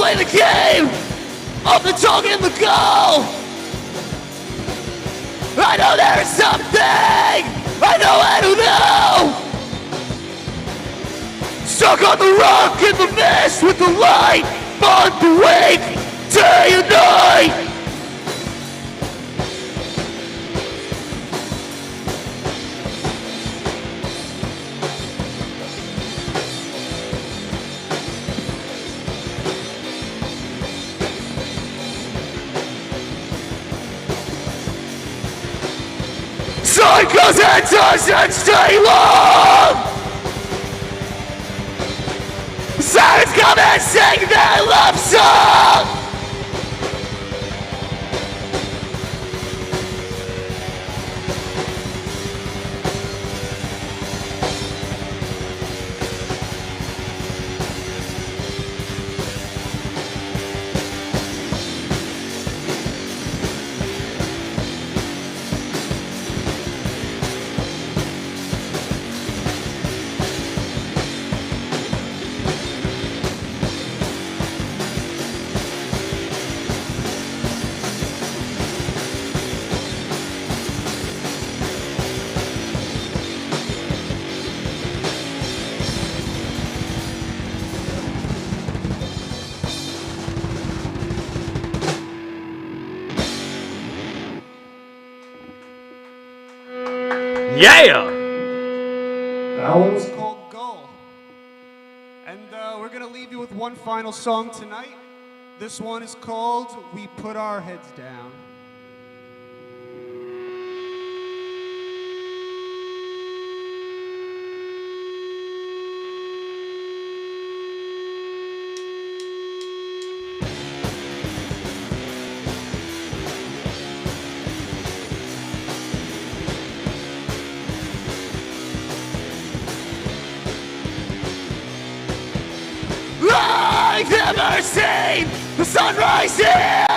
play the game of the tongue and the goal. I know there is something I don't know. Stuck on the rock in the mist with the light on the wake day and night. Cycles and doesn't stay long. Sirens come and sing their love song. Yeah! That one was called Gull. And we're going to leave you with one final song tonight. This one is called We Put Our Heads Down. I've never seen the sunrise here.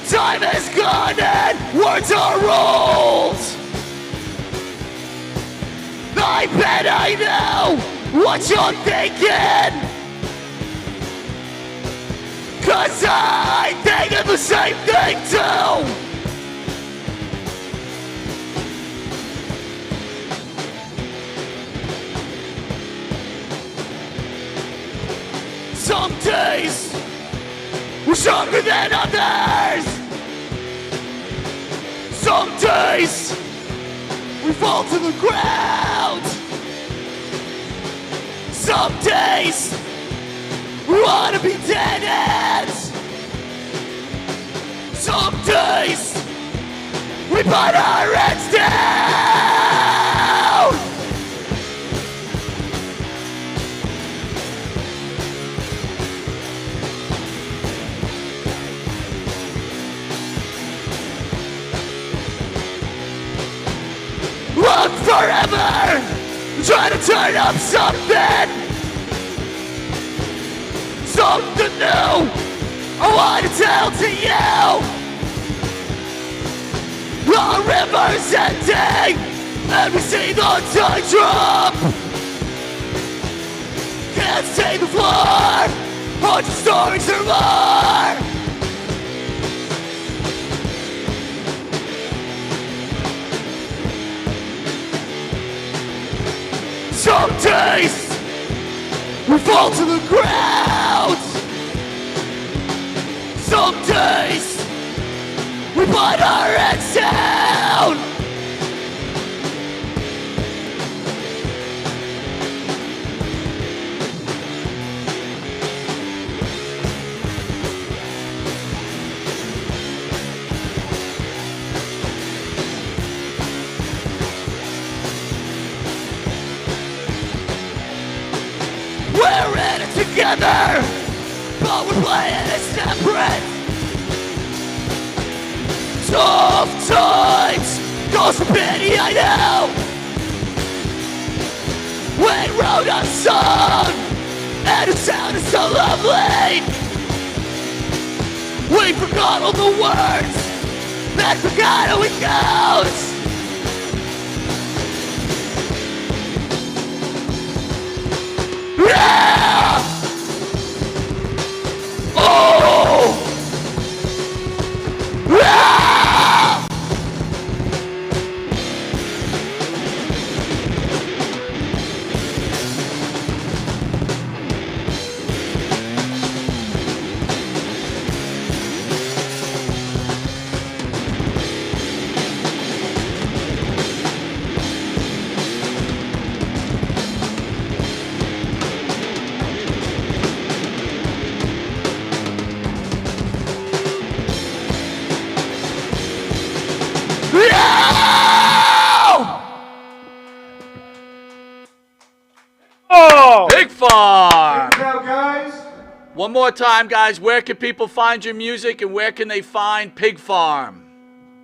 Time is gone and words are rolled. I bet I know what you're thinking, 'cause I think of the same thing too. Some days we're stronger than others. Some days we fall to the ground. Some days we want to be dead ends. Some days we put our heads down. Look forever, trying to turn up something new. I want to tell to you, our river's ending, and we see the tide drop. Can't stay the floor, 100 stories or more. Some days we fall to the ground. Some days we put our heads down. We're in it together, but we're playing it separate. Tough times, cause the pity I know. When wrote a song, and it sounded so lovely. We forgot all the words, and forgot how it goes. Yeah! One more time, guys. Where can people find your music and where can they find Pig Farm?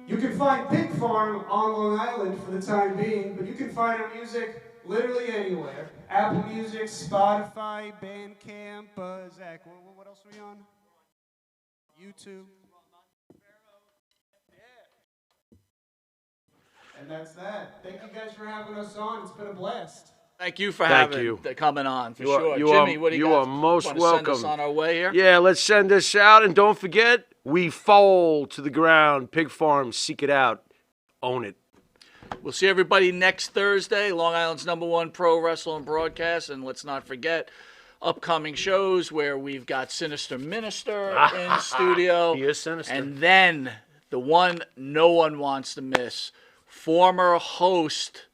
You can find Pig Farm on Long Island for the time being, but you can find our music literally anywhere. Apple Music, Spotify, Bandcamp, Zach, what else are we on? YouTube. And that's that. Thank you guys for having us on. It's been a blast. Thank you for coming on, for You are- sure. you Jimmy, are- what do you you got? are most Wanna send us welcome. on our way here? Yeah, let's send this out. And don't forget, we fall to the ground. Pig Farm, seek it out. Own it. We'll see everybody next Thursday, Long Island's #1 pro wrestling broadcast. And let's not forget upcoming shows where we've got Sinister Minister in studio. He is sinister. And then the one no one wants to miss, former host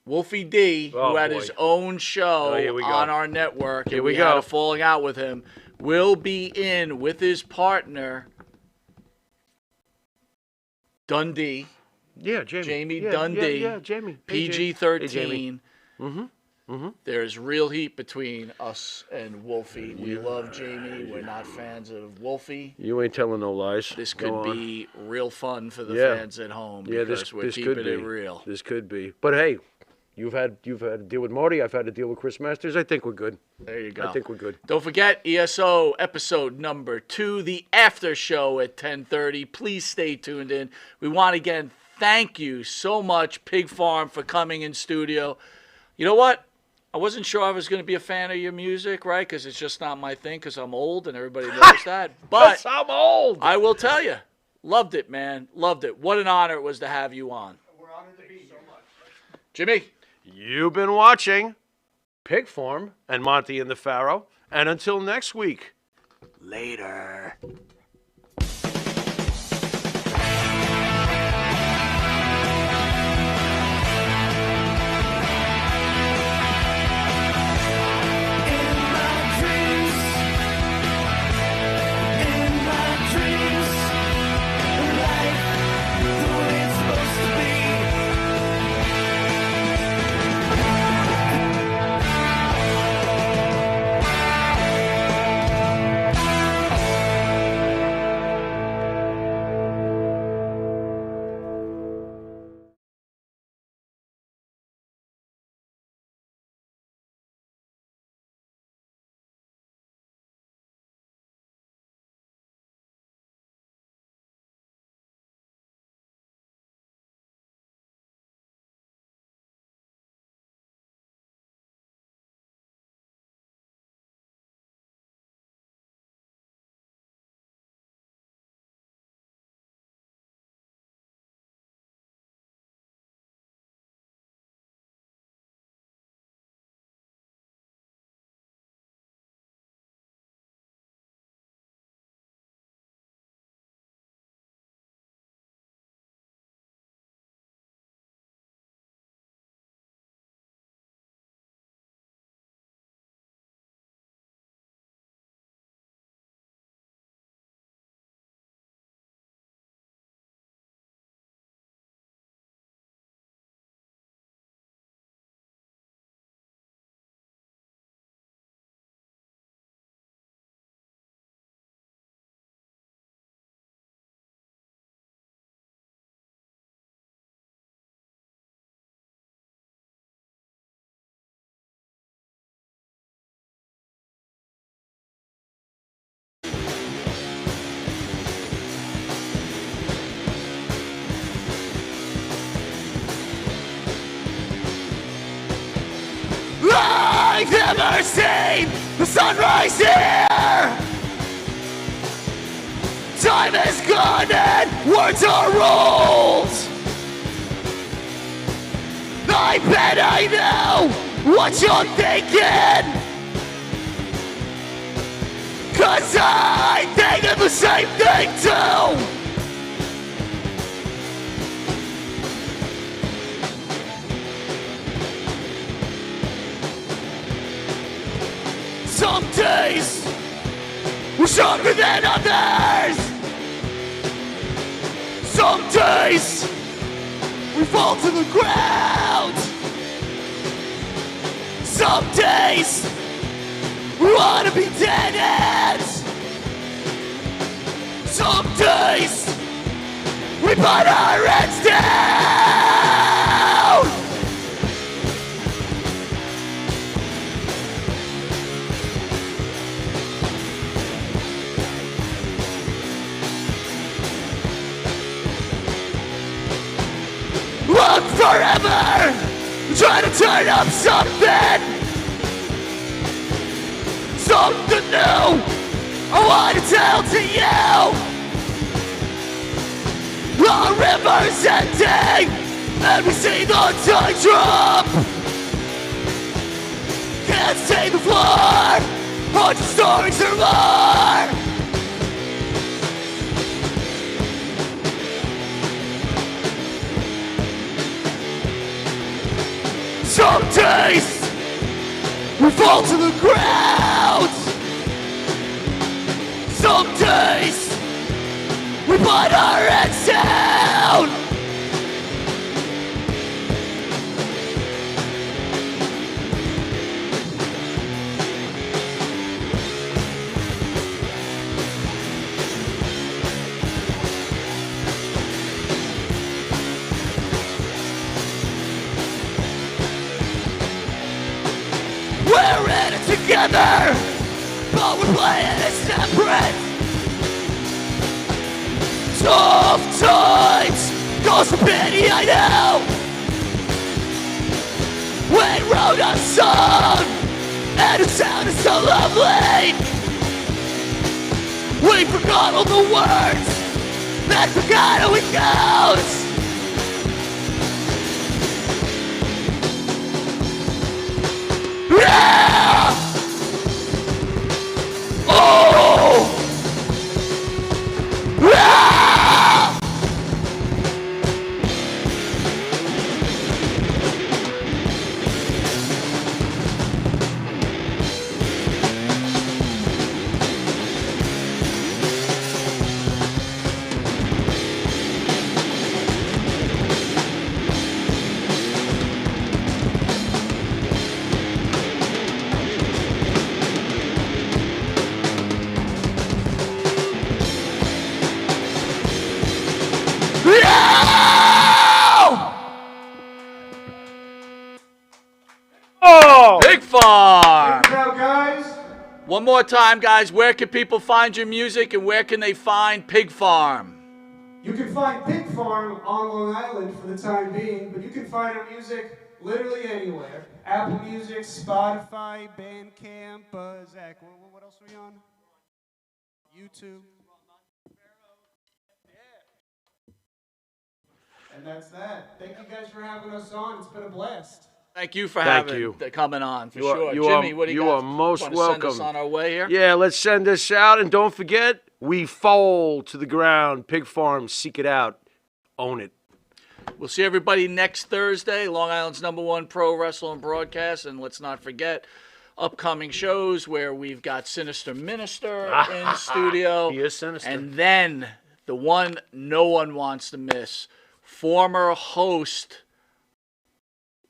Wolfie D, Oh, who had boy. his own show Oh, here we go. on our network. Here and we we had go. a falling out with him. Will be in with his partner, Dundee. Yeah, Jamie. Jamie Yeah, Dundee. Yeah, Jamie. Hey, PG-13. Jamie. Mm-hmm. There's real heat between us and Wolfie. We love Jamie. We're not fans of Wolfie. You ain't telling no lies. This Go could on. be real fun for the Yeah. fans at home Yeah, because this we're could keeping be it real. This could be. But hey, you've had to deal with Marty. I've had to deal with Chris Masters. I think we're good. There you go. I think we're good. Don't forget ESO episode number 2, the after show at 10:30. Please stay tuned in. We want to again thank you so much, Pig Farm, for coming in studio. You know what? I wasn't sure I was going to be a fan of your music, right? Because it's just not my thing because I'm old and everybody knows that. But I'm old. I will tell you, loved it, man. Loved it. What an honor it was to have you on. We're honored to be here. Jimmy. You've been watching Pig Farm and Monty and the Pharaoh. And until next week, later. I've never seen the sunrise here. Time is gone and words are rolled. I bet I know what you're thinking, 'cause I think of the same thing too. Some days we're stronger than others. Some days we fall to the ground. Some days wanna be dead ends. Some days we put our heads down. Look forever, trying to turn up something new. I want to tell to you, our river's ending, and we see the tide drop. Can't see the floor, 100 stories or more. Some days we fall to the ground. Some days we put our heads down. We're in it together, but we're playing it separate. Tough times, cause a pity I know. We wrote a song, and it sounded so lovely. We forgot all the words, and forgot how it goes. Yeah! Oh! Yeah! Oh! Pig Farm. Check it out, guys. One more time, guys. Where can people find your music, and where can they find Pig Farm? You can find Pig Farm on Long Island for the time being, but you can find our music literally anywhere. Apple Music, Spotify, Bandcamp, Zach, what else are we on? YouTube. And that's that. Thank you guys for having us on. It's been a blast. Thank you for Thank having you. coming on for You are- sure. you Jimmy, are- what do you you got? are most Wanna send us welcome. on our way here? Yeah, let's send this out, and don't forget, we fall to the ground. Pig Farm, seek it out, own it. We'll see everybody next Thursday, Long Island's #1 pro wrestling broadcast. And let's not forget upcoming shows where we've got Sinister Minister in studio. He is sinister. And then the one no one wants to miss, former host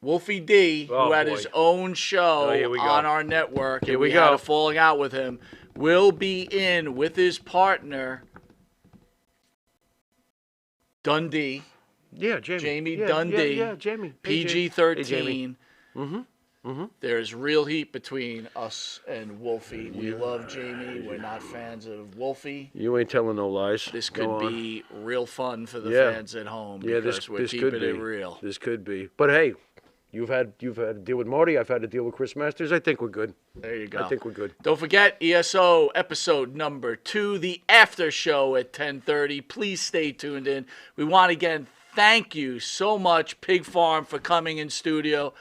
Wolfie D, Oh, who had boy. his own show Oh, here we go. on our network. Here and we we had go. a falling out with him. Will be in with his partner, Dundee. Yeah, Jamie. Jamie Yeah, Dundee. Yeah, Jamie. Hey, Jamie. PG-13. Hey, Jamie. There's real heat between us and Wolfie. We love Jamie. We're not fans of Wolfie. You ain't telling no lies. This Go could on. be real fun for the Yeah. fans at home Yeah, because we're this keeping could be. it real. This could be. But hey, you've had to deal with Marty. I've had to deal with Chris Masters. I think we're good. There you go. I think we're good. Don't forget ESO episode number 2, the after show at 10:30. Please stay tuned in. We want to again thank you so much, Pig Farm, for coming in studio.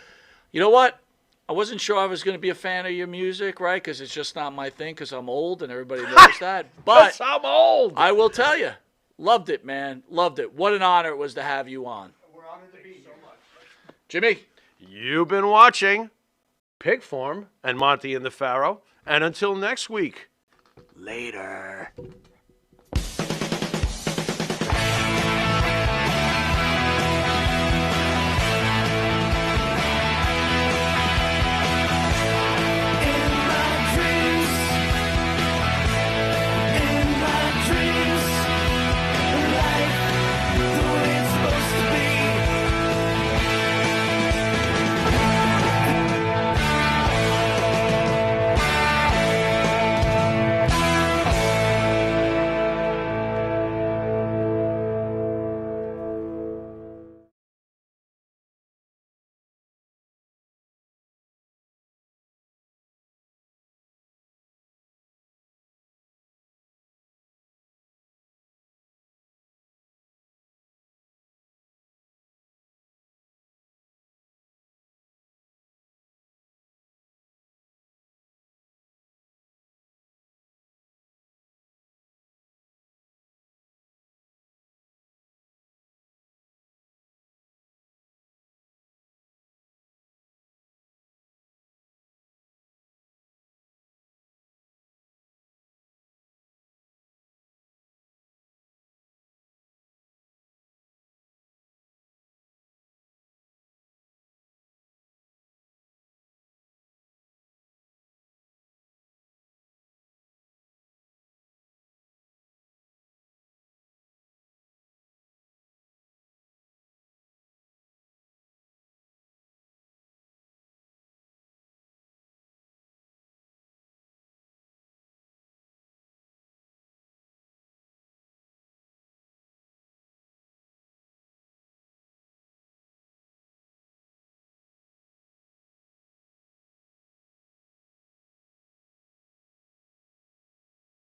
You know what? I wasn't sure I was going to be a fan of your music, right? Because it's just not my thing because I'm old and everybody knows that. But I'm old. I will tell you, loved it, man. Loved it. What an honor it was to have you on. We're honored to be here. Jimmy. You've been watching Pig Farm and Monty and the Pharaoh. And until next week, later.